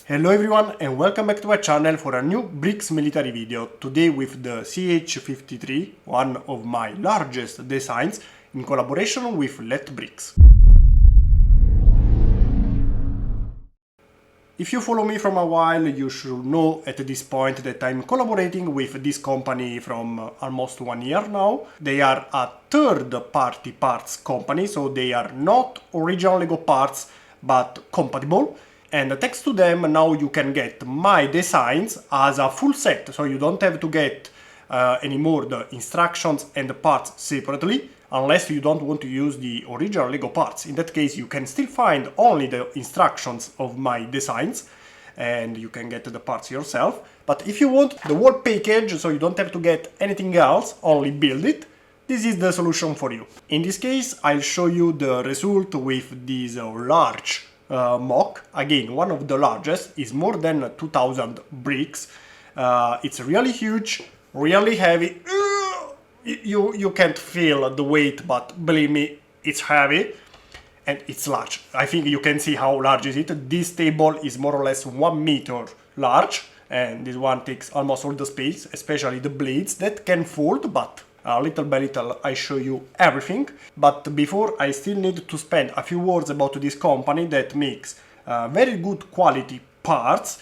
Hello everyone and welcome back to my channel for a new bricks military video, today with the CH-53, one of my largest designs, in collaboration with Let Bricks. If you follow me from a while, you should know at this point that I'm collaborating with this company from almost 1 year now. They are a third-party parts company, so they are not original LEGO parts, but compatible. And thanks to them, now you can get my designs as a full set, so you don't have to get anymore the instructions and the parts separately, unless you don't want to use the original LEGO parts. In that case, you can still find only the instructions of my designs, and you can get the parts yourself. But if you want the whole package, so you don't have to get anything else, only build it, this is the solution for you. In this case, I'll show you the result with this large mock. Again, one of the largest, is more than 2000 bricks. It's really huge, really heavy. You can't feel the weight, but believe me, it's heavy and it's large. I think you can see how large is it. This table is more or less 1 meter large, and this one takes almost all the space, especially the blades that can fold, but little by little I show you everything. But before, I still need to spend a few words about this company that makes very good quality parts.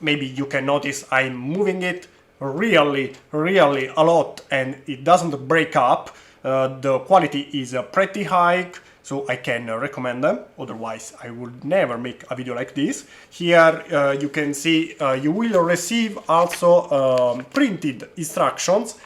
Maybe you can notice I'm moving it really a lot and it doesn't break up. The quality is pretty high, so I can recommend them, otherwise I would never make a video like this. Here you can see you will receive also printed instructions.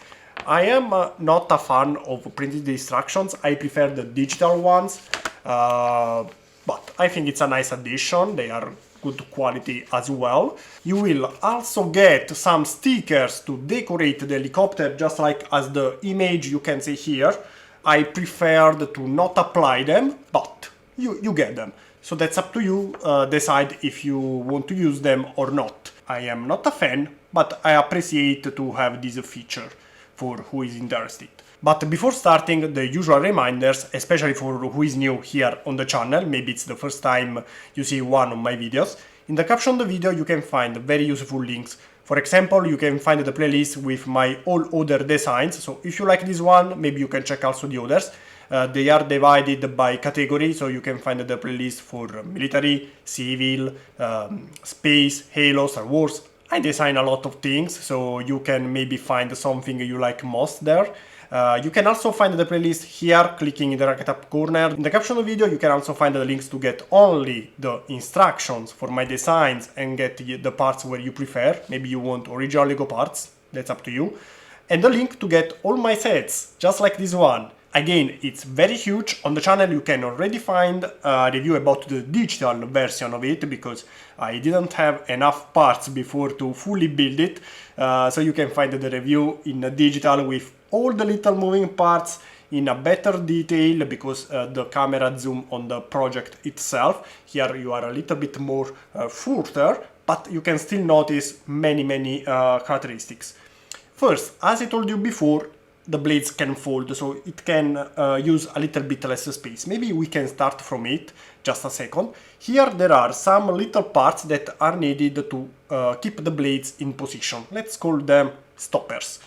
I am not a fan of printed instructions, I prefer the digital ones, but I think it's a nice addition, they are good quality as well. You will also get some stickers to decorate the helicopter, just like as the image you can see here. I preferred to not apply them, but you get them. So that's up to you, decide if you want to use them or not. I am not a fan, but I appreciate to have this feature for who is interested. But before starting, the usual reminders, especially for who is new here on the channel, maybe it's the first time you see one of my videos. In the caption of the video you can find very useful links. For example, you can find the playlist with my all other designs, so if you like this one, maybe you can check also the others. They are divided by category, so you can find the playlist for military, civil, space, Halo, Star Wars. I design a lot of things, so you can maybe find something you like most there. You can also find the playlist here, clicking in the right up corner. In the caption of the video you can also find the links to get only the instructions for my designs and get the parts where you prefer. Maybe you want original LEGO parts, that's up to you. And the link to get all my sets, just like this one. Again, it's very huge. On the channel you can already find a review about the digital version of it, because I didn't have enough parts before to fully build it. So you can find the review in digital with all the little moving parts in a better detail, because the camera zoom on the project itself. Here you are a little bit more further, but you can still notice many characteristics. First, as I told you before, the blades can fold, so it can use a little bit less space. Maybe we can start from it, just a second. Here there are some little parts that are needed to keep the blades in position. Let's call them stoppers.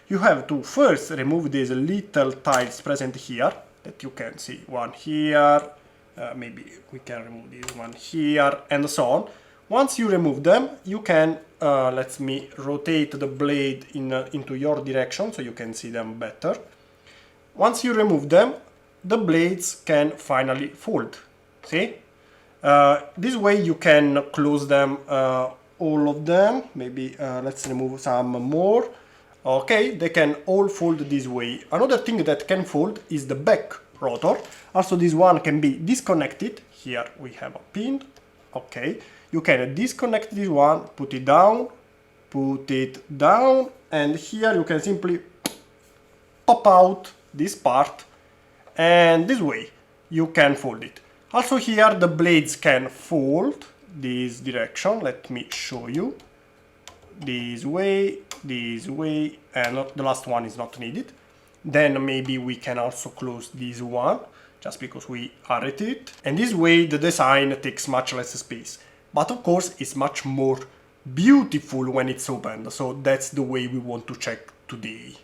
You have to first remove these little tiles present here, that you can see, one here, maybe we can remove this one here, and so on. Once you remove them, you can, let me rotate the blade into your direction so you can see them better. Once you remove them, the blades can finally fold. See? This way you can close them, all of them. Maybe let's remove some more. Okay, they can all fold this way. Another thing that can fold is the back rotor. Also, this one can be disconnected. Here we have a pin. Okay, you can disconnect this one, put it down, and here you can simply pop out this part, and this way you can fold it. Also here the blades can fold this direction. Let me show you. This way, and the last one is not needed. Then maybe we can also close this one, just because we are at it. And this way the design takes much less space. But of course it's much more beautiful when it's opened, so that's the way we want to check today.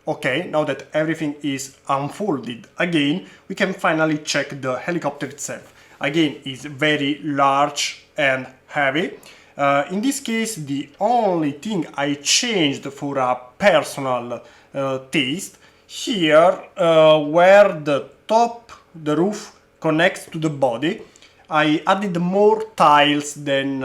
Okay, now that everything is unfolded again, we can finally check the helicopter itself. Again, it's very large and heavy. In this case, the only thing I changed for a personal taste, here where the roof connects to the body, I added more tiles than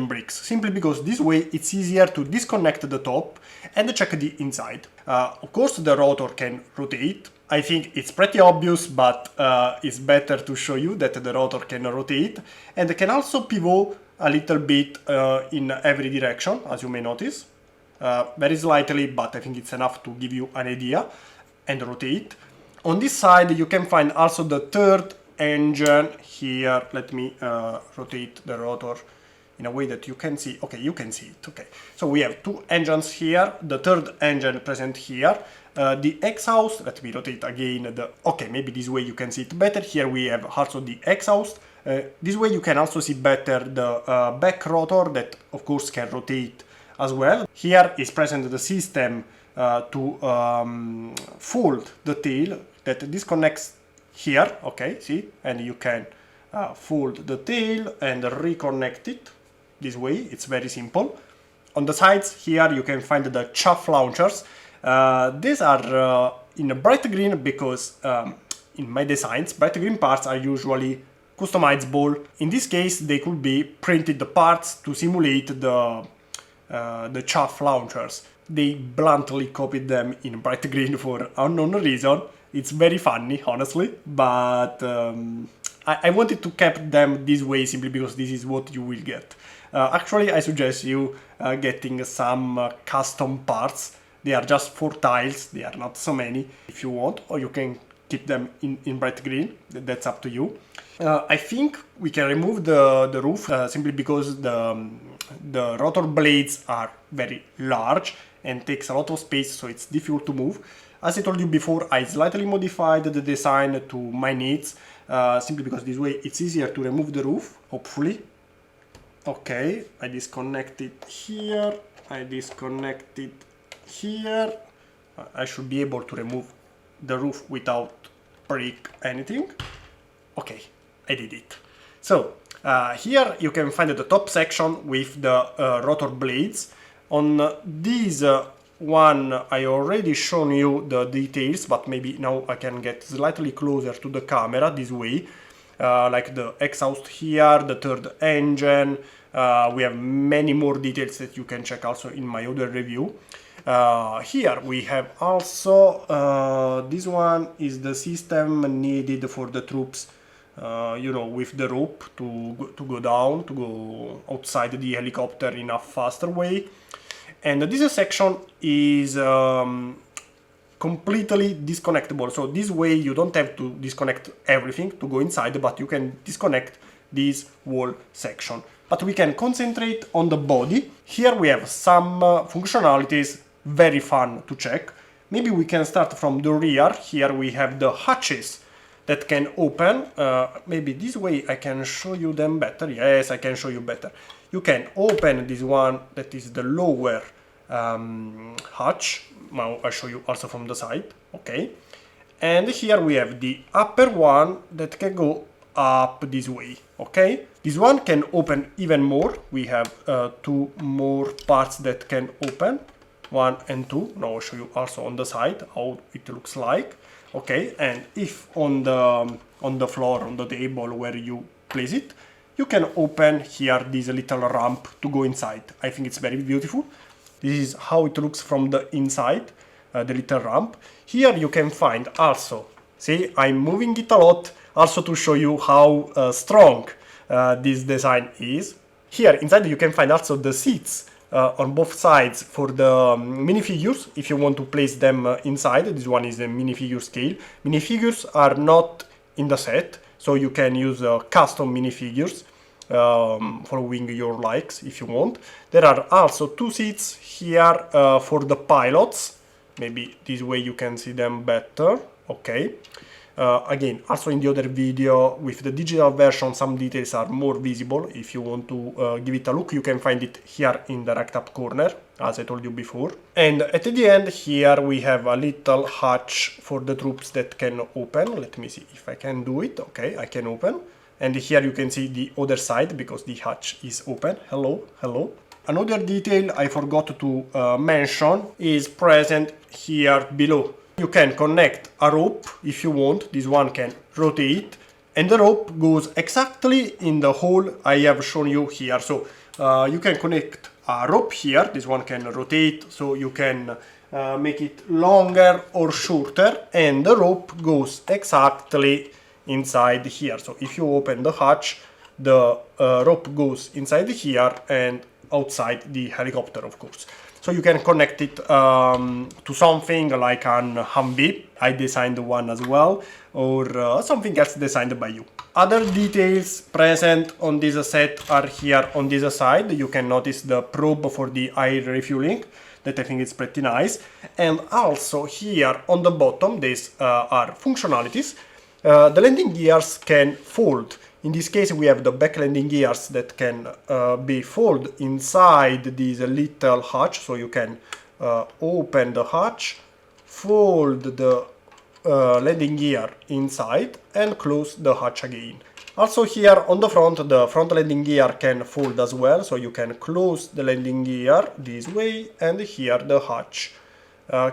bricks, simply because this way it's easier to disconnect the top and check the inside. Of course the rotor can rotate. I think it's pretty obvious, but it's better to show you that the rotor can rotate and can also pivot a little bit in every direction, as you may notice. Very slightly, but I think it's enough to give you an idea, and rotate. On this side you can find also the third engine here. Let me rotate the rotor in a way that you can see. Okay, you can see it. Okay, so we have two engines here, the third engine present here, the exhaust. Let me rotate again okay, maybe this way you can see it better. Here we have also the exhaust. This way you can also see better the back rotor that of course can rotate as well. Here is present the system to fold the tail that disconnects here. Okay, see, and you can fold the tail and reconnect it this way. It's very simple. On the sides here you can find the chaff launchers. These are in a bright green because in my designs bright green parts are usually customizable. In this case they could be printed parts to simulate the chaff launchers. They bluntly copied them in bright green for unknown reason. It's very funny, honestly, but I wanted to keep them this way simply because this is what you will get. Actually, I suggest you getting some custom parts. They are just 4 tiles, they are not so many if you want, or you can keep them in bright green, that's up to you. I think we can remove the roof simply because the rotor blades are very large and takes a lot of space, so it's difficult to move. As I told you before, I slightly modified the design to my needs, simply because this way it's easier to remove the roof, hopefully. Okay, I disconnected here, I disconnected here. I should be able to remove the roof without break anything. Okay, I did it. So, here you can find the top section with the rotor blades. On this one I already shown you the details, but maybe now I can get slightly closer to the camera this way. Like the exhaust here, the third engine. We have many more details that you can check also in my other review. Here we have also this one is the system needed for the troops, you know, with the rope to go down, to go outside the helicopter in a faster way. And this section is completely disconnectable, so this way you don't have to disconnect everything to go inside, but you can disconnect this whole section. But we can concentrate on the body. Here we have some functionalities, very fun to check. Maybe we can start from the rear. Here we have the hatches that can open. Maybe this way I can show you them better. Yes, I can show you better. You can open this one that is the lower hatch. Now I'll show you also from the side. Okay. And here we have the upper one that can go up this way. Okay. This one can open even more. We have 2 more parts that can open. 1 and 2. Now I'll show you also on the side how it looks like. Okay, and if on the floor, on the table where you place it, you can open here this little ramp to go inside. I think it's very beautiful. This is how it looks from the inside, the little ramp. Here you can find also, see, I'm moving it a lot, also to show you how strong this design is. Here inside you can find also the seats on both sides for the minifigures, if you want to place them inside. This one is a minifigure scale. Minifigures are not in the set, so you can use custom minifigures following your likes if you want. There are also two seats here for the pilots. Maybe this way you can see them better. Okay. Again, also in the other video with the digital version, some details are more visible. If you want to give it a look, you can find it here in the right top corner, as I told you before. And at the end here we have a little hatch for the troops that can open. Let me see if I can do it. Okay, I can open. And here you can see the other side because the hatch is open. Hello, hello. Another detail I forgot to mention is present here below. You can connect a rope if you want. This one can rotate and the rope goes exactly in the hole I have shown you here. So you can connect a rope here. This one can rotate, so you can make it longer or shorter, and the rope goes exactly inside here. So if you open the hatch, the rope goes inside here and outside the helicopter, of course. So you can connect it to something like an Humvee. I designed one as well, or something else designed by you. Other details present on this set are here on this side. You can notice the probe for the air refueling, that I think is pretty nice. And also here on the bottom, these are functionalities. The landing gears can fold. In this case, we have the back landing gears that can be folded inside this little hatch. So you can open the hatch, fold the landing gear inside and close the hatch again. Also here on the front landing gear can fold as well. So you can close the landing gear this way, and here the hatch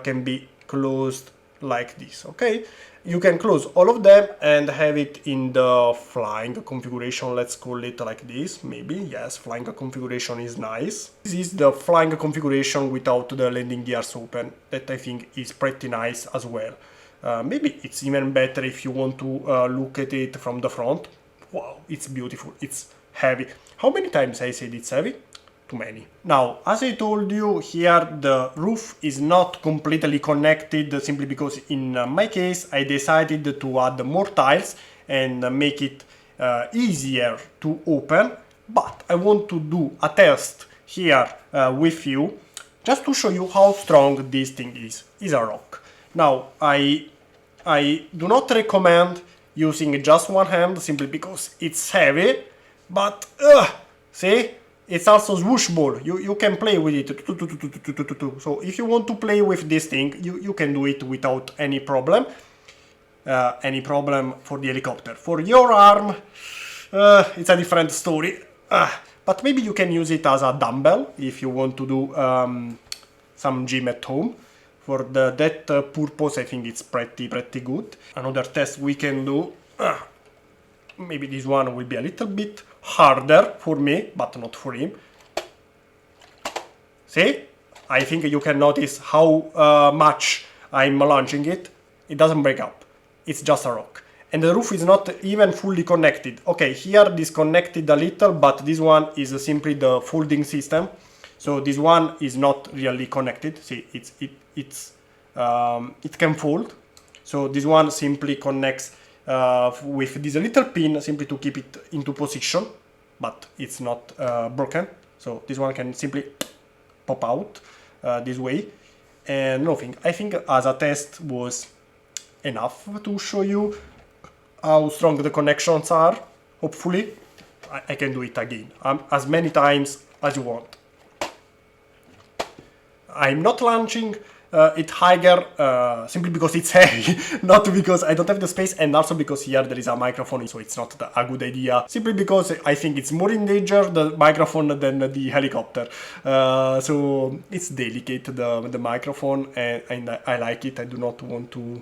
can be closed like this, okay? You can close all of them and have it in the flying configuration, let's call it like this, maybe. Yes, flying configuration is nice. This is the flying configuration without the landing gears open, that I think is pretty nice as well. Maybe it's even better if you want to look at it from the front. Wow, it's beautiful, it's heavy. How many times I said it's heavy? Too many. Now, as I told you, here the roof is not completely connected, simply because in my case I decided to add more tiles and make it easier to open. But I want to do a test here with you, just to show you how strong this thing is. It's a rock. Now, I do not recommend using just one hand, simply because it's heavy, but see? It's also swooshable. You can play with it. So if you want to play with this thing, you can do it without any problem. Any problem for the helicopter. For your arm, it's a different story. But maybe you can use it as a dumbbell if you want to do some gym at home. For that purpose, I think it's pretty good. Another test we can do. Maybe this one will be a little bit harder for me, but not for him. See? I think you can notice how much I'm launching it. It doesn't break up. It's just a rock. And the roof is not even fully connected. Okay, here disconnected a little, but this one is simply the folding system. So this one is not really connected. See, it can fold. So this one simply connects with this little pin, simply to keep it into position, but it's not broken. So this one can simply pop out this way, and nothing. I think as a test was enough to show you how strong the connections are. Hopefully I can do it again as many times as you want. I'm not launching it higher simply because it's heavy, not because I don't have the space, and also because here there is a microphone, so it's not a good idea. Simply because I think it's more in danger, the microphone, than the helicopter. So it's delicate, the microphone, and I like it. I do not want to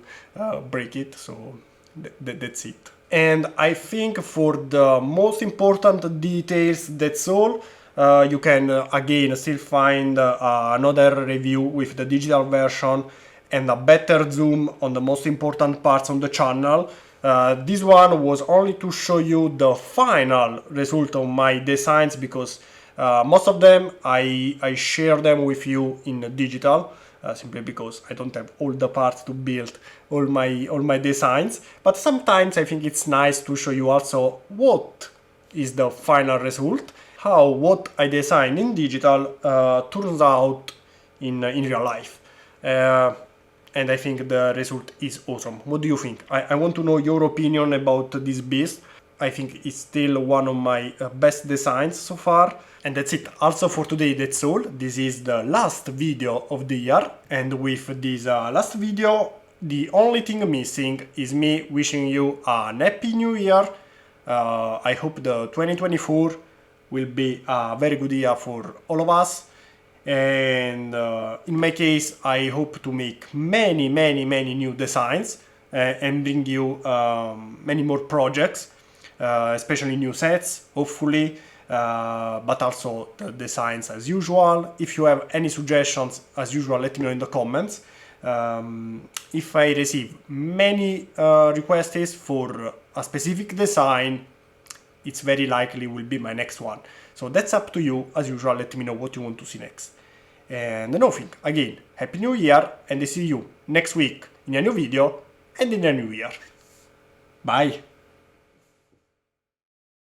break it, so that's it. And I think for the most important details, that's all. You can again still find another review with the digital version and a better zoom on the most important parts on the channel. This one was only to show you the final result of my designs, because most of them I share them with you in digital, simply because I don't have all the parts to build all my designs. But sometimes I think it's nice to show you also what is the final result, how what I design in digital turns out in real life. And I think the result is awesome. What do you think? I want to know your opinion about this beast. I think it's still one of my best designs so far. And that's it. Also for today, that's all. This is the last video of the year. And with this last video, the only thing missing is me wishing you an happy new year. I hope the 2024 will be a very good year for all of us. And in my case, I hope to make many new designs and bring you many more projects, especially new sets, hopefully, but also the designs as usual. If you have any suggestions, as usual, let me know in the comments. If I receive many requests for a specific design, it's very likely will be my next one. So that's up to you. As usual, let me know what you want to see next. And nothing. Again, Happy New Year, and I see you next week in a new video and in a new year. Bye!